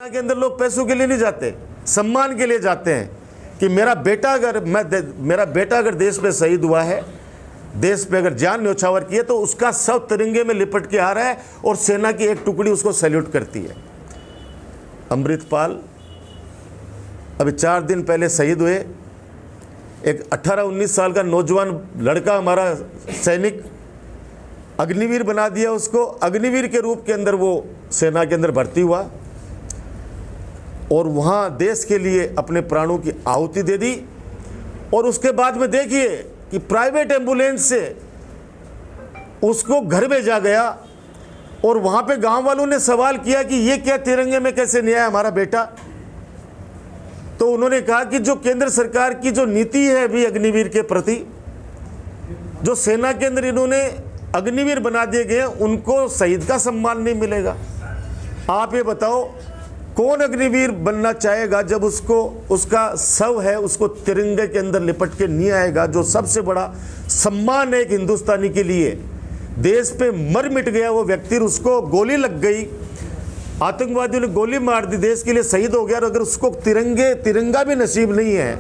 के अंदर लोग पैसों के लिए नहीं जाते, सम्मान के लिए जाते हैं कि मेरा बेटा अगर देश में शहीद हुआ है, देश पे अगर जान न्योछावर की है, तो उसका सब तिरंगे में लिपट के आ रहा है और सेना की एक टुकड़ी उसको सैल्यूट करती है। अमृतपाल अभी 4 दिन पहले शहीद हुए। एक 18-19 साल का नौजवान लड़का, हमारा सैनिक, अग्निवीर बना दिया उसको। अग्निवीर के रूप के अंदर वो सेना के अंदर भर्ती हुआ और वहाँ देश के लिए अपने प्राणों की आहुति दे दी। और उसके बाद में देखिए कि प्राइवेट एम्बुलेंस से उसको घर भेजा गया और वहाँ पे गांव वालों ने सवाल किया कि ये क्या, तिरंगे में कैसे नहीं आया हमारा बेटा। तो उन्होंने कहा कि जो केंद्र सरकार की जो नीति है अभी अग्निवीर के प्रति, जो सेना के अंदर इन्होंने अग्निवीर बना दिए गए, उनको शहीद का सम्मान नहीं मिलेगा। आप ये बताओ, कौन अग्निवीर बनना चाहेगा जब उसको, उसका शव है, उसको तिरंगे के अंदर लिपट के नहीं आएगा, जो सबसे बड़ा सम्मान है एक हिंदुस्तानी के लिए। देश पे मर मिट गया वो व्यक्ति, उसको गोली लग गई, आतंकवादियों ने गोली मार दी, देश के लिए शहीद हो गया, और अगर उसको तिरंगा भी नसीब नहीं है,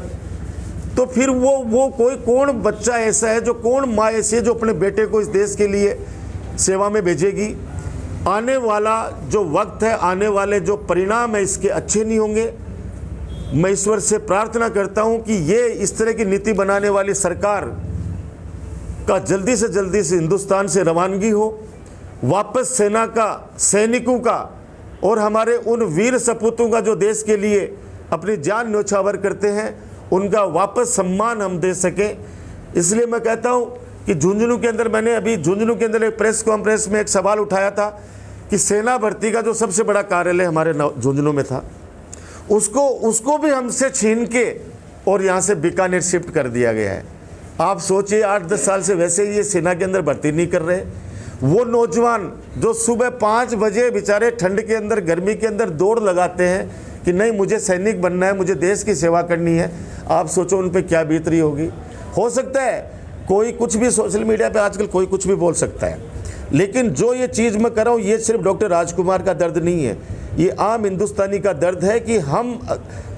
तो फिर वो कौन बच्चा ऐसा है, जो कौन माँ ऐसी है जो अपने बेटे को इस देश के लिए सेवा में भेजेगी। आने वाला जो वक्त है, आने वाले जो परिणाम है, इसके अच्छे नहीं होंगे। मैं ईश्वर से प्रार्थना करता हूं कि ये इस तरह की नीति बनाने वाली सरकार का जल्दी से हिंदुस्तान से रवानगी हो, वापस सेना का, सैनिकों का और हमारे उन वीर सपूतों का जो देश के लिए अपनी जान न्योछावर करते हैं, उनका वापस सम्मान हम दे सकें। इसलिए मैं कहता हूं कि झुंझुनू के अंदर, मैंने अभी झुंझुनू के अंदर एक प्रेस कॉन्फ्रेंस में एक सवाल उठाया था कि सेना भर्ती का जो सबसे बड़ा कार्यालय हमारे झुंझुनू में था, उसको भी हमसे छीन के और यहाँ से बीकानेर शिफ्ट कर दिया गया है। आप सोचिए, 8-10 साल से वैसे ही ये सेना के अंदर भर्ती नहीं कर रहे। वो नौजवान जो सुबह 5 बजे बेचारे ठंड के अंदर, गर्मी के अंदर दौड़ लगाते हैं कि नहीं मुझे सैनिक बनना है, मुझे देश की सेवा करनी है, आप सोचो उन पर क्या बीत रही होगी। हो सकता है कोई कुछ भी, सोशल मीडिया पे आजकल कोई कुछ भी बोल सकता है, लेकिन जो ये चीज़ मैं कर रहा हूँ, ये सिर्फ डॉक्टर राजकुमार का दर्द नहीं है, ये आम हिंदुस्तानी का दर्द है कि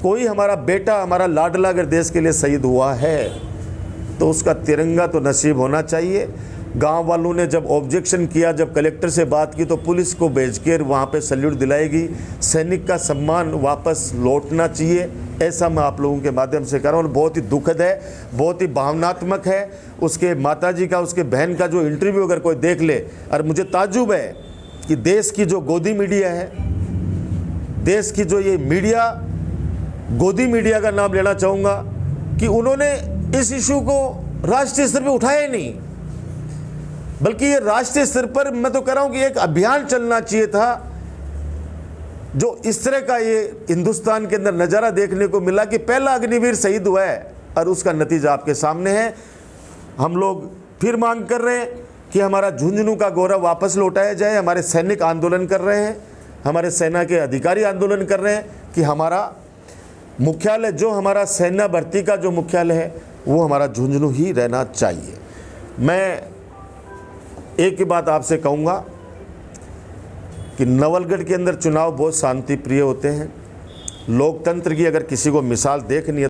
कोई हमारा बेटा, हमारा लाडला अगर देश के लिए शहीद हुआ है, तो उसका तिरंगा तो नसीब होना चाहिए। गांव वालों ने जब ऑब्जेक्शन किया, जब कलेक्टर से बात की, तो पुलिस को भेज कर वहाँ पर सैल्यूट दिलाएगी। सैनिक का सम्मान वापस लौटना चाहिए, ऐसा मैं आप लोगों के माध्यम से कर रहा हूँ। बहुत ही दुखद है, बहुत ही भावनात्मक है। उसके माताजी का, उसके बहन का जो इंटरव्यू अगर कोई देख ले, और मुझे ताज्जुब है कि देश की जो गोदी मीडिया है, देश की जो ये मीडिया, गोदी मीडिया का नाम लेना चाहूँगा, कि उन्होंने इस इशू को राष्ट्रीय स्तर पर उठाया ही नहीं, बल्कि ये राष्ट्रीय स्तर पर, मैं तो कह रहा हूँ कि एक अभियान चलना चाहिए था। जो इस तरह का ये हिंदुस्तान के अंदर नज़ारा देखने को मिला कि पहला अग्निवीर शहीद हुआ है और उसका नतीजा आपके सामने है। हम लोग फिर मांग कर रहे हैं कि हमारा झुंझुनू का गौरव वापस लौटाया जाए। हमारे सैनिक आंदोलन कर रहे हैं, हमारे सेना के अधिकारी आंदोलन कर रहे हैं कि हमारा मुख्यालय, जो हमारा सेना भर्ती का जो मुख्यालय है, वो हमारा झुंझुनू ही रहना चाहिए। मैं एक ही बात आपसे कहूँगा कि नवलगढ़ के अंदर चुनाव बहुत शांति प्रिय होते हैं। लोकतंत्र की अगर किसी को मिसाल देखनी है